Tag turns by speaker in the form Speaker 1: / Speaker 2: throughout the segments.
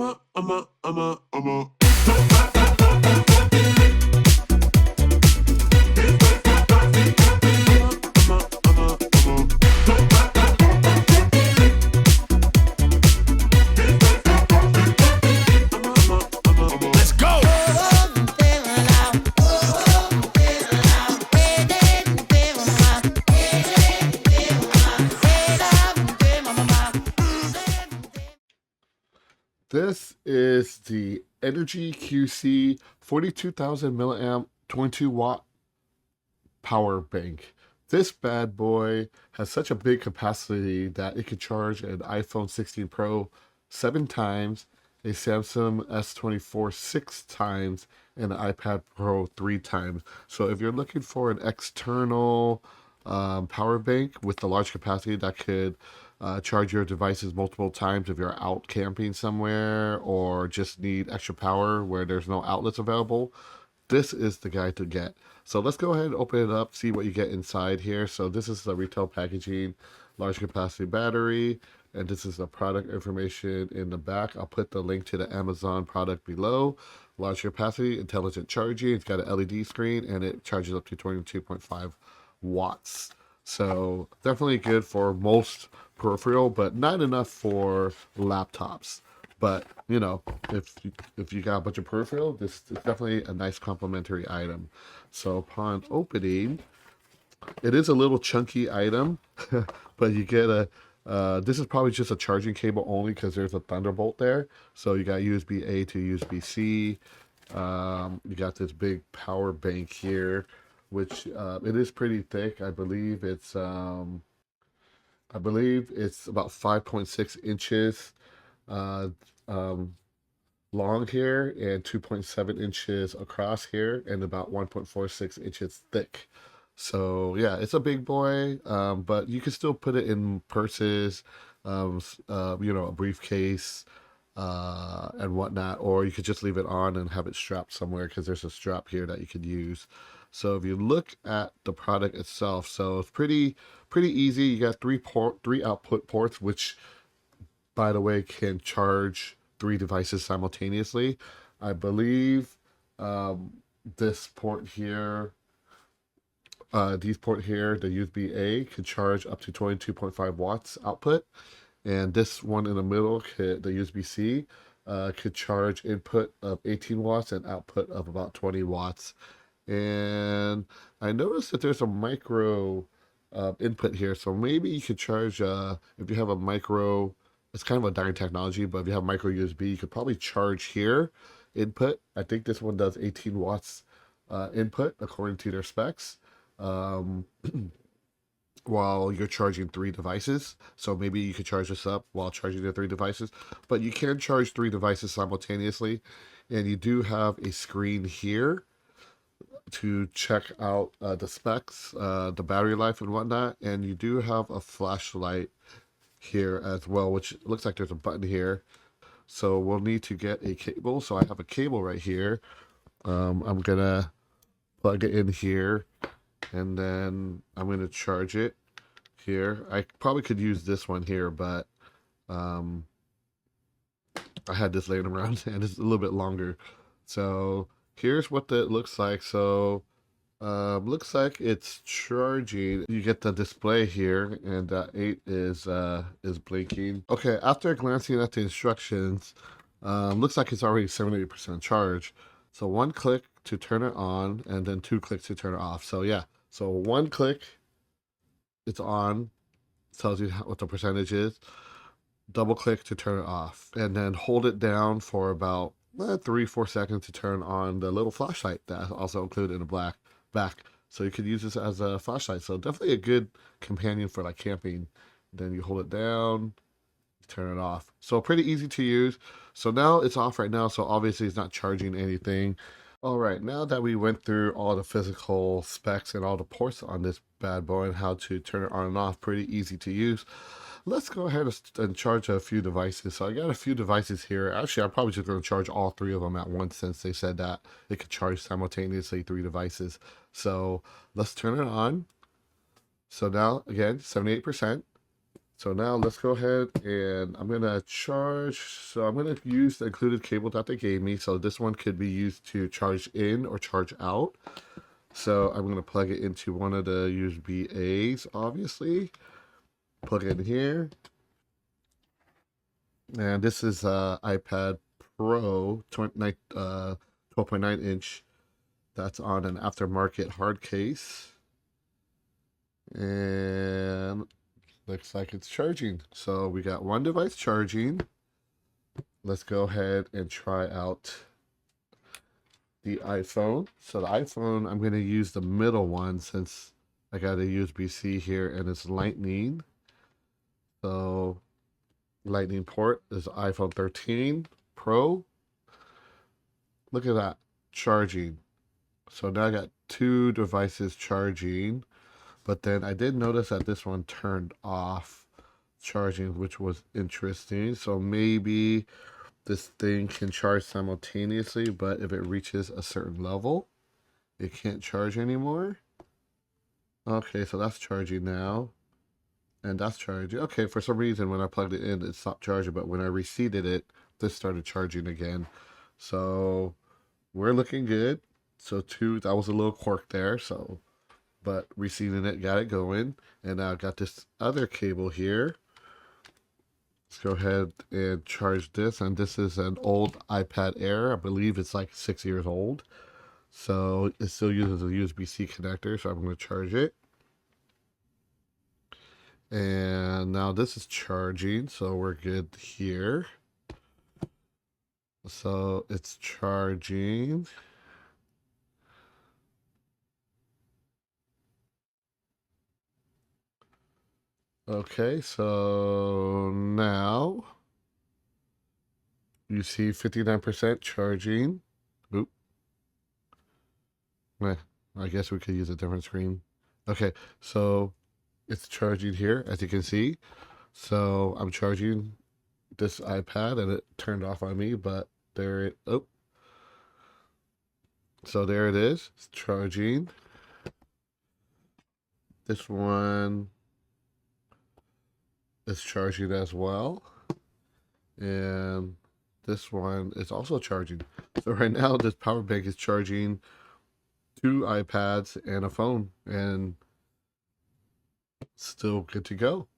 Speaker 1: Let's go.
Speaker 2: This is the EnergyQC 42,000 milliamp 22-watt power bank. This bad boy has such a big capacity that it could charge an iPhone 16 Pro 7 times, a Samsung S24 6 times, and an iPad Pro 3 times. So if you're looking for an external power bank with the large capacity that could charge your devices multiple times if you're out camping somewhere or just need extra power where there's no outlets available, this is the guy to get. So let's go ahead and open it up, see what you get inside here. So this is the retail packaging, large capacity battery, and this is the product information in the back. I'll put the link to the Amazon product below. Large capacity, intelligent charging. It's got an LED screen and it charges up to 22.5 watts. So definitely good for most peripheral, but not enough for laptops. But you know, if you got a bunch of peripheral, this is definitely a nice complementary item. So upon opening, it is a little chunky item, but you get a this is probably just a charging cable only because there's a Thunderbolt there. So you got USB-A to USB-C. You got this big power bank here, which it is pretty thick. I believe it's about 5.6 inches long here and 2.7 inches across here and about 1.46 inches thick. So yeah, it's a big boy, but you can still put it in purses, you know, a briefcase, and whatnot, or you could just leave it on and have it strapped somewhere because there's a strap here that you could use. So if you look at the product itself, so it's pretty easy. You got three output ports, which by the way can charge 3 devices simultaneously. I believe this port here, these port here, the USB-A could charge up to 22.5 watts output, and this one in the middle, the USB-C, could charge input of 18 watts and output of about 20 watts. And I noticed that there's a micro input here, so maybe you could charge if you have a micro. It's kind of a dying technology, but if you have micro USB, you could probably charge here input. I think this one does 18 watts input according to their specs, while you're charging 3 devices. So maybe you could charge this up while charging the 3 devices, but you can charge 3 devices simultaneously. And you do have a screen here to check out the specs, the battery life and whatnot. And you do have a flashlight here as well, which looks like there's a button here. So we'll need to get a cable. So I have a cable right here. I'm gonna plug it in here, and then I'm gonna charge it here. I probably could use this one here, but I had this laying around and it's a little bit longer. So here's what that looks like. So looks like it's charging. You get the display here, and 8 is blinking. Okay, after glancing at the instructions, looks like it's already 78% charged. So 1 click to turn it on, and then 2 clicks to turn it off. So yeah, so 1 click, it's on, tells you what the percentage is. Double click to turn it off, and then hold it down for about 3-4 seconds to turn on the little flashlight that's also included in the back. So you could use this as a flashlight. So definitely a good companion for like camping. Then you hold it down, turn it off. So pretty easy to use. So now it's off right now, so obviously it's not charging anything. All right, now that we went through all the physical specs and all the ports on this bad boy and how to turn it on and off, pretty easy to use, let's go ahead and charge a few devices. So I got a few devices here. Actually, I'm probably just going to charge all 3 of them at once, since they said that it could charge simultaneously 3 devices. So let's turn it on. So now, again, 78%. So now let's go ahead and I'm going to charge. So I'm going to use the included cable that they gave me. So this one could be used to charge in or charge out. So I'm going to plug it into one of the USB A's, obviously. Plug it in here. And this is iPad Pro 12.9 inch. That's on an aftermarket hard case. And looks like it's charging. So we got one device charging. Let's go ahead and try out the iPhone. So the iPhone, I'm going to use the middle one since I got a USB-C here and it's Lightning. So Lightning port is iPhone 13 Pro. Look at that, charging. So now I got two devices charging, but then I did notice that this one turned off charging, which was interesting. So maybe this thing can charge simultaneously, but if it reaches a certain level, it can't charge anymore. Okay, so that's charging now. And that's charging. Okay, for some reason when I plugged it in, it stopped charging, but when I reseated it, this started charging again. So we're looking good. So that was a little quirk there. So, but reseating it, got it going. And now I got this other cable here. Let's go ahead and charge this. And this is an old iPad Air. I believe it's like 6 years old. So it still uses a USB-C connector. So I'm going to charge it. And now this is charging. So we're good here. So it's charging. Okay, so now you see 59% charging. Oop. I guess we could use a different screen. Okay, so it's charging here, as you can see. So I'm charging this iPad and it turned off on me, but there it, oh. So there it is, it's charging. This one is charging as well. And this one is also charging. So right now this power bank is charging 2 iPads and a phone and still good to go.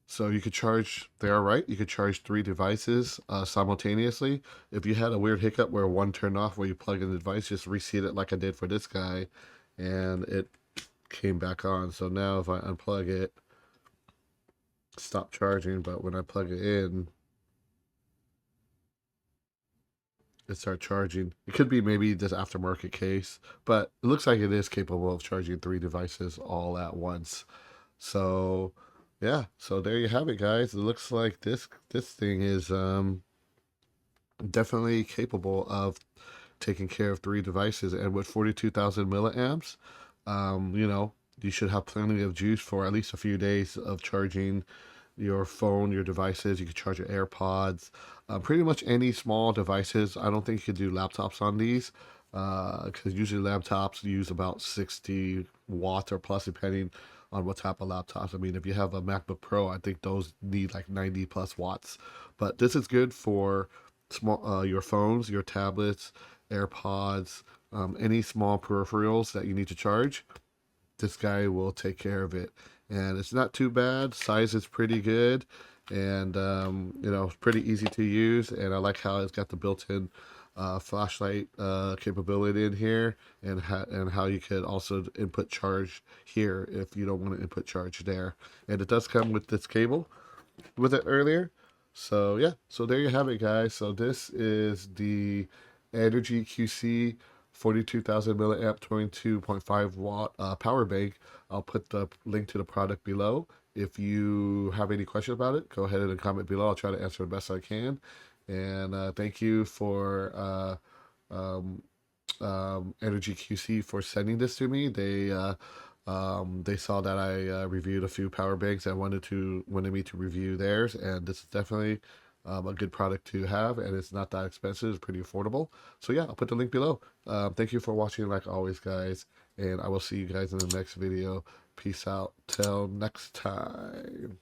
Speaker 2: So you could charge, they are right, you could charge 3 devices simultaneously. If you had a weird hiccup where one turned off where you plug in the device, just reseat it like I did for this guy and it came back on. So now if I unplug it, stop charging, but when I plug it in, it starts charging. It could be maybe this aftermarket case, but it looks like it is capable of charging 3 devices all at once. So yeah, so there you have it, guys. It looks like this thing is definitely capable of taking care of 3 devices, and with 42,000 milliamps, you know, you should have plenty of juice for at least a few days of charging your phone, your devices. You could charge your AirPods, pretty much any small devices. I don't think you could do laptops on these because usually laptops use about 60 watts or plus, depending on what type of laptops. I mean, if you have a MacBook Pro, I think those need like 90 plus watts. But this is good for small your phones, your tablets, AirPods, any small peripherals that you need to charge. This guy will take care of it, and it's not too bad. Size is pretty good, and you know, it's pretty easy to use. And I like how it's got the built-in flashlight capability in here, and how you could also input charge here if you don't want to input charge there. And it does come with this cable with it earlier. So yeah, so there you have it, guys. So this is the EnergyQC 42,000 milliamp 22.5 watt power bank. I'll put the link to the product below. If you have any questions about it, go ahead and comment below. I'll try to answer the best I can. And thank you for EnergyQC for sending this to me. They saw that I reviewed a few power banks and wanted me to review theirs, and this is definitely a good product to have, and it's not that expensive. It's pretty affordable. So yeah, I'll put the link below. Thank you for watching, like always, guys, and I will see you guys in the next video. Peace out till next time.